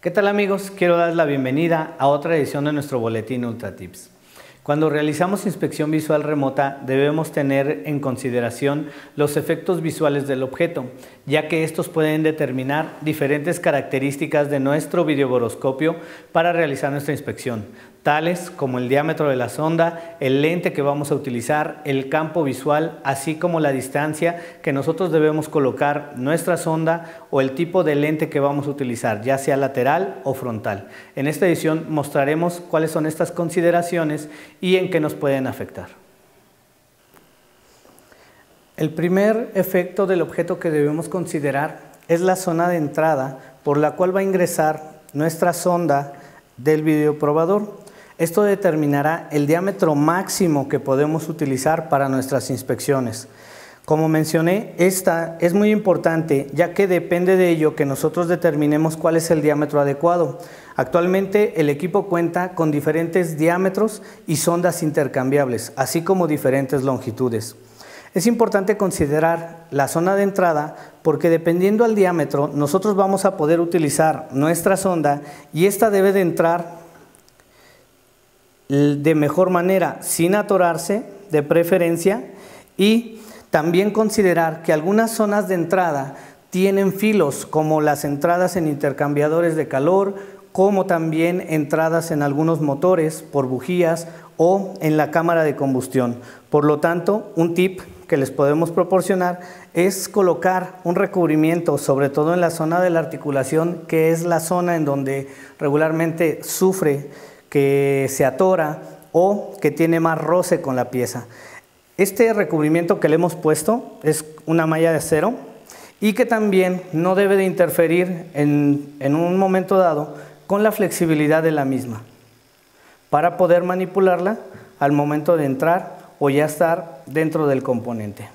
¿Qué tal amigos? Quiero dar la bienvenida a otra edición de nuestro boletín Ultra Tips. Cuando realizamos inspección visual remota debemos tener en consideración los efectos visuales del objeto, ya que estos pueden determinar diferentes características de nuestro videoboroscopio para realizar nuestra inspección, tales como el diámetro de la sonda, el lente que vamos a utilizar, el campo visual, así como la distancia que nosotros debemos colocar nuestra sonda o el tipo de lente que vamos a utilizar, ya sea lateral o frontal. En esta edición mostraremos cuáles son estas consideraciones y en qué nos pueden afectar. El primer efecto del objeto que debemos considerar es la zona de entrada por la cual va a ingresar nuestra sonda del videoprobador. Esto determinará el diámetro máximo que podemos utilizar para nuestras inspecciones. Como mencioné, esta es muy importante, ya que depende de ello que nosotros determinemos cuál es el diámetro adecuado. Actualmente el equipo cuenta con diferentes diámetros y sondas intercambiables, así como diferentes longitudes. Es importante considerar la zona de entrada porque dependiendo del diámetro nosotros vamos a poder utilizar nuestra sonda y esta debe de entrar de mejor manera, sin atorarse de preferencia, y también considerar que algunas zonas de entrada tienen filos, como las entradas en intercambiadores de calor, como también entradas en algunos motores por bujías o en la cámara de combustión. Por lo tanto, un tip que les podemos proporcionar es colocar un recubrimiento, sobre todo en la zona de la articulación, que es la zona en donde regularmente sufre que se atora o que tiene más roce con la pieza. Este recubrimiento que le hemos puesto es una malla de acero y que también no debe de interferir en un momento dado con la flexibilidad de la misma para poder manipularla al momento de entrar o ya estar dentro del componente.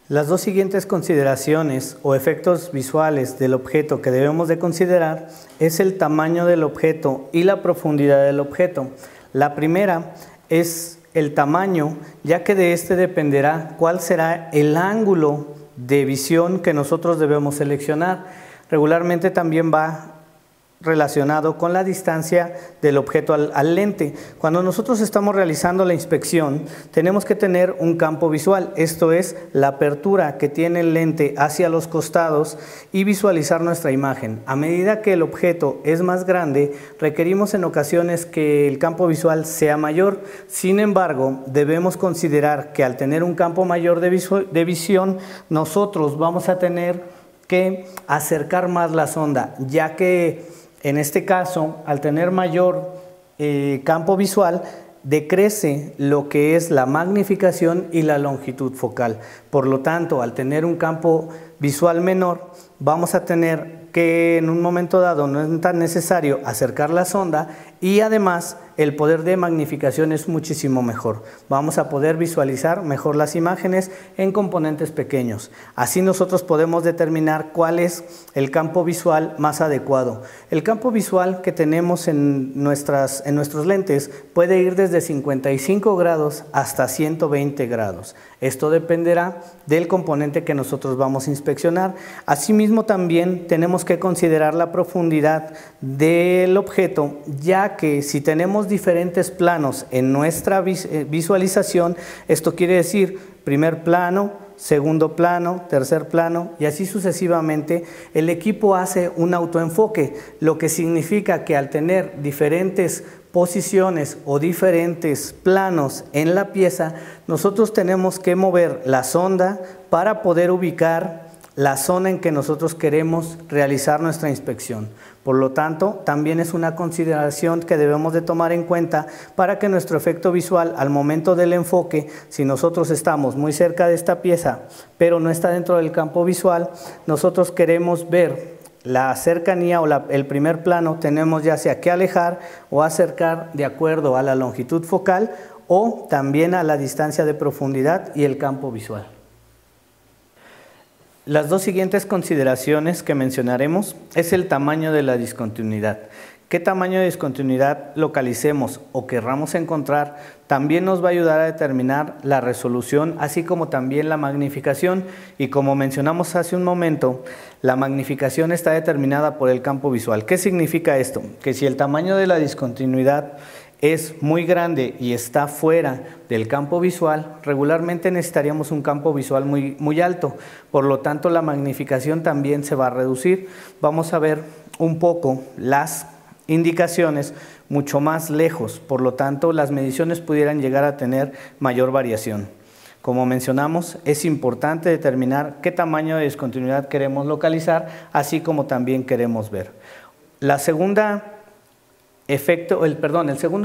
Las dos siguientes consideraciones o efectos visuales del objeto que debemos de considerar es el tamaño del objeto y la profundidad del objeto. La primera es el tamaño, ya que de este dependerá cuál será el ángulo de visión que nosotros debemos seleccionar. Regularmente también va relacionado con la distancia del objeto al lente. Cuando nosotros estamos realizando la inspección, tenemos que tener un campo visual, esto es la apertura que tiene el lente hacia los costados y visualizar nuestra imagen. A medida que el objeto es más grande, requerimos en ocasiones que el campo visual sea mayor. Sin embargo, debemos considerar que al tener un campo mayor de visión, nosotros vamos a tener que acercar más la sonda, ya que en este caso, al tener mayor campo visual, decrece lo que es la magnificación y la longitud focal. Por lo tanto, al tener un campo visual menor, vamos a tener que en un momento dado no es tan necesario acercar la sonda y además el poder de magnificación es muchísimo mejor. Vamos a poder visualizar mejor las imágenes en componentes pequeños. Así nosotros podemos determinar cuál es el campo visual más adecuado. El campo visual que tenemos en nuestros lentes puede ir desde 55 grados hasta 120 grados. Esto dependerá del componente que nosotros vamos a inspeccionar. Asimismo, también tenemos que considerar la profundidad del objeto, ya que si tenemos diferentes planos en nuestra visualización, esto quiere decir primer plano, segundo plano, tercer plano y así sucesivamente, el equipo hace un autoenfoque, lo que significa que al tener diferentes posiciones o diferentes planos en la pieza, nosotros tenemos que mover la sonda para poder ubicar la zona en que nosotros queremos realizar nuestra inspección. Por lo tanto, también es una consideración que debemos de tomar en cuenta para que nuestro efecto visual al momento del enfoque, si nosotros estamos muy cerca de esta pieza, pero no está dentro del campo visual, nosotros queremos ver la cercanía o el primer plano, tenemos ya sea que alejar o acercar de acuerdo a la longitud focal o también a la distancia de profundidad y el campo visual. Las dos siguientes consideraciones que mencionaremos es el tamaño de la discontinuidad, qué tamaño de discontinuidad localicemos o querramos encontrar, también nos va a ayudar a determinar la resolución, así como también la magnificación. Y como mencionamos hace un momento, la magnificación está determinada por el campo visual. ¿Qué significa esto? Que si el tamaño de la discontinuidad es muy grande y está fuera del campo visual, regularmente necesitaríamos un campo visual muy alto. Por lo tanto, la magnificación también se va a reducir. Vamos a ver un poco las indicaciones mucho más lejos, por lo tanto las mediciones pudieran llegar a tener mayor variación. Como mencionamos, es importante determinar qué tamaño de discontinuidad queremos localizar, así como también queremos ver. El segundo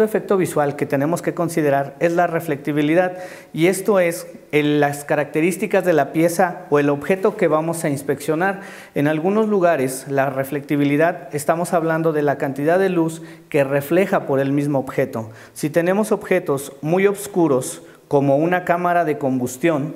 efecto visual que tenemos que considerar es la reflectibilidad, y esto es las características de la pieza o el objeto que vamos a inspeccionar. En algunos lugares la reflectibilidad, estamos hablando de la cantidad de luz que refleja por el mismo objeto. Si tenemos objetos muy oscuros como una cámara de combustión,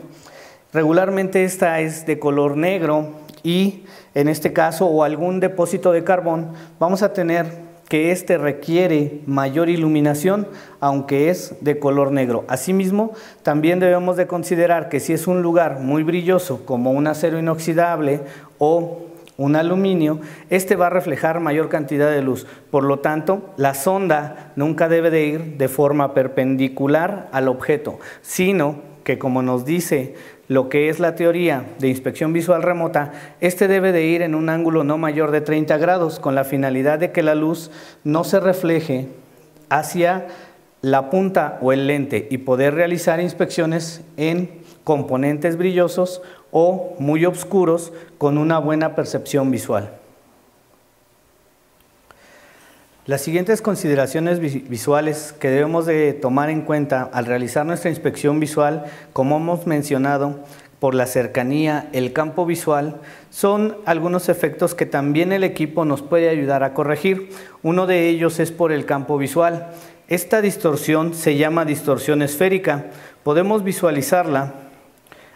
regularmente esta es de color negro, y en este caso, o algún depósito de carbón, vamos a tener que este requiere mayor iluminación, aunque es de color negro. Asimismo, también debemos de considerar que si es un lugar muy brilloso, como un acero inoxidable o un aluminio, este va a reflejar mayor cantidad de luz. Por lo tanto, la sonda nunca debe de ir de forma perpendicular al objeto, sino que, como nos dice lo que es la teoría de inspección visual remota, este debe de ir en un ángulo no mayor de 30 grados, con la finalidad de que la luz no se refleje hacia la punta o el lente y poder realizar inspecciones en componentes brillosos o muy oscuros con una buena percepción visual. Las siguientes consideraciones visuales que debemos de tomar en cuenta al realizar nuestra inspección visual, como hemos mencionado, por la cercanía, el campo visual, son algunos efectos que también el equipo nos puede ayudar a corregir. Uno de ellos es por el campo visual. Esta distorsión se llama distorsión esférica. Podemos visualizarla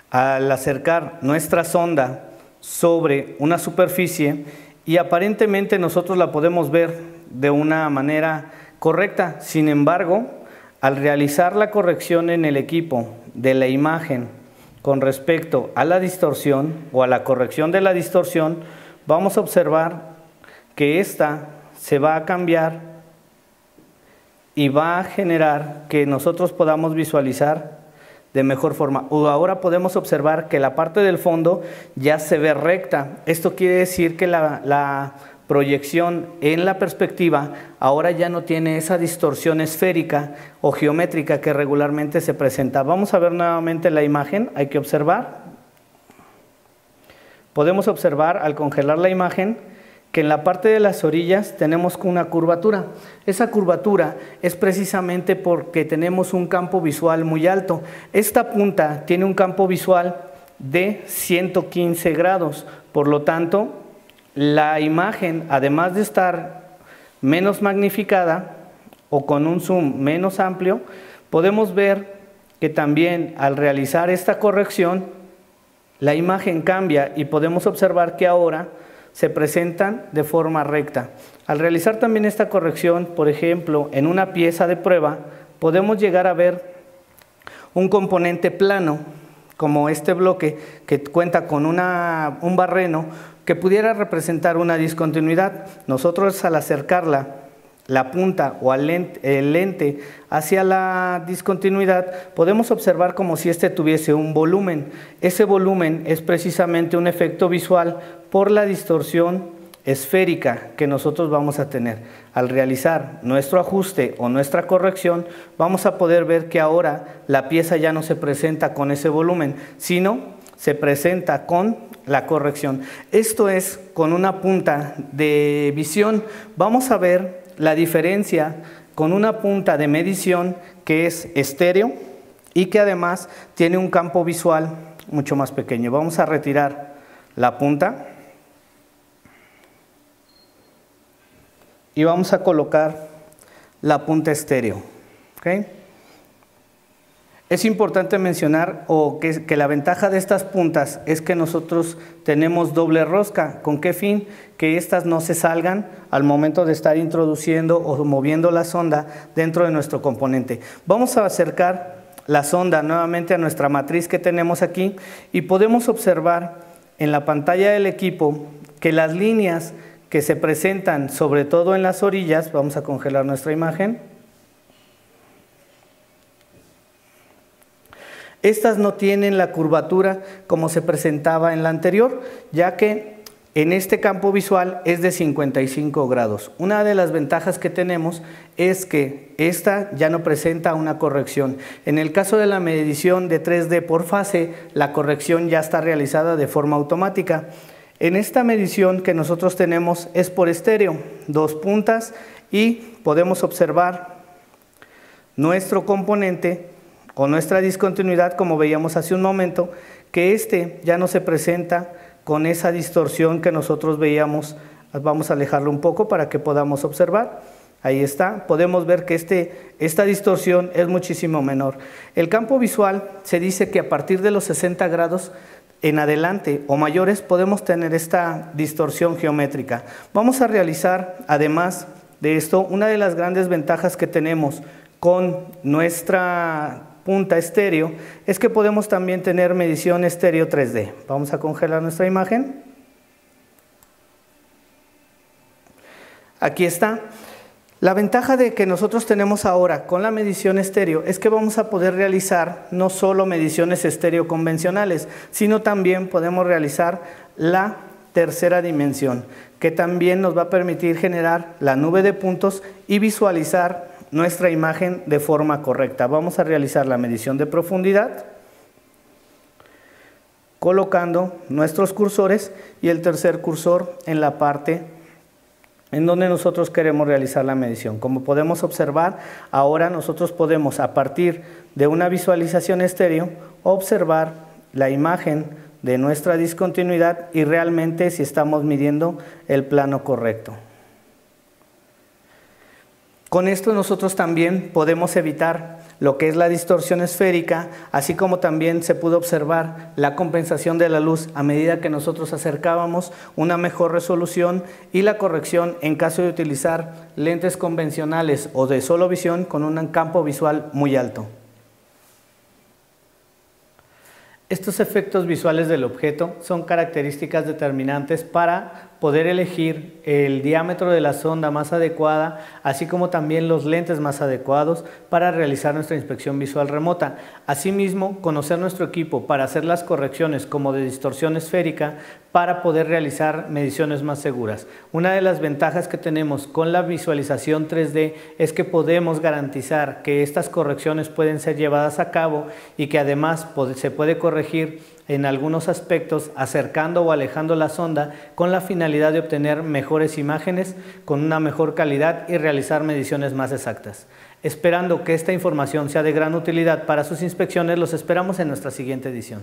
al acercar nuestra sonda sobre una superficie y aparentemente nosotros la podemos ver de una manera correcta. Sin embargo, al realizar la corrección en el equipo de la imagen con respecto a la distorsión o a la corrección de la distorsión, vamos a observar que esta se va a cambiar y va a generar que nosotros podamos visualizar de mejor forma. Ahora podemos observar que la parte del fondo ya se ve recta. Esto quiere decir que la proyección en la perspectiva ahora ya no tiene esa distorsión esférica o geométrica que regularmente se presenta. Vamos a ver nuevamente la imagen. Hay que observar. Podemos observar al congelar la imagen que en la parte de las orillas tenemos una curvatura. Esa curvatura es precisamente porque tenemos un campo visual muy alto. Esta punta tiene un campo visual de 115 grados, por lo tanto, la imagen, además de estar menos magnificada o con un zoom menos amplio, podemos ver que también al realizar esta corrección, la imagen cambia y podemos observar que ahora se presentan de forma recta. Al realizar también esta corrección, por ejemplo, en una pieza de prueba, podemos llegar a ver un componente plano, como este bloque que cuenta con un barreno que pudiera representar una discontinuidad. Nosotros al acercarla, la punta o el lente hacia la discontinuidad, podemos observar como si este tuviese un volumen. Ese volumen es precisamente un efecto visual por la distorsión esférica que nosotros vamos a tener. Al realizar nuestro ajuste o nuestra corrección, vamos a poder ver que ahora la pieza ya no se presenta con ese volumen, sino se presenta con la corrección. Esto es con una punta de visión. Vamos a ver la diferencia con una punta de medición que es estéreo y que además tiene un campo visual mucho más pequeño. Vamos a retirar la punta y vamos a colocar la punta estéreo. ¿Okay? Es importante mencionar que la ventaja de estas puntas es que nosotros tenemos doble rosca. ¿Con qué fin? Que estas no se salgan al momento de estar introduciendo o moviendo la sonda dentro de nuestro componente. Vamos a acercar la sonda nuevamente a nuestra matriz que tenemos aquí y podemos observar en la pantalla del equipo que las líneas que se presentan sobre todo en las orillas, vamos a congelar nuestra imagen, estas no tienen la curvatura como se presentaba en la anterior, ya que en este campo visual es de 55 grados. Una de las ventajas que tenemos es que esta ya no presenta una corrección. En el caso de la medición de 3D por fase, la corrección ya está realizada de forma automática. En esta medición que nosotros tenemos es por estéreo, 2 puntas, y podemos observar nuestro componente o nuestra discontinuidad, como veíamos hace un momento, que este ya no se presenta con esa distorsión que nosotros veíamos. Vamos a alejarlo un poco para que podamos observar. Ahí está, podemos ver que esta distorsión es muchísimo menor. El campo visual se dice que a partir de los 60 grados en adelante o mayores podemos tener esta distorsión geométrica. Vamos a realizar, además de esto, una de las grandes ventajas que tenemos con nuestra punta estéreo es que podemos también tener medición estéreo 3D. Vamos a congelar nuestra imagen. Aquí está. La ventaja de que nosotros tenemos ahora con la medición estéreo es que vamos a poder realizar no solo mediciones estéreo convencionales, sino también podemos realizar la tercera dimensión, que también nos va a permitir generar la nube de puntos y visualizar nuestra imagen de forma correcta. Vamos a realizar la medición de profundidad, colocando nuestros cursores y el tercer cursor en la parte en donde nosotros queremos realizar la medición. Como podemos observar, ahora nosotros podemos, a partir de una visualización estéreo, observar la imagen de nuestra discontinuidad y realmente si estamos midiendo el plano correcto. Con esto nosotros también podemos evitar lo que es la distorsión esférica, así como también se pudo observar la compensación de la luz a medida que nosotros acercábamos una mejor resolución y la corrección en caso de utilizar lentes convencionales o de solo visión con un campo visual muy alto. Estos efectos visuales del objeto son características determinantes para poder elegir el diámetro de la sonda más adecuada, así como también los lentes más adecuados para realizar nuestra inspección visual remota. Asimismo, conocer nuestro equipo para hacer las correcciones como de distorsión esférica para poder realizar mediciones más seguras. Una de las ventajas que tenemos con la visualización 3D es que podemos garantizar que estas correcciones pueden ser llevadas a cabo y que además se puede corregir en algunos aspectos acercando o alejando la sonda con la finalidad de obtener mejores imágenes con una mejor calidad y realizar mediciones más exactas. Esperando que esta información sea de gran utilidad para sus inspecciones, los esperamos en nuestra siguiente edición.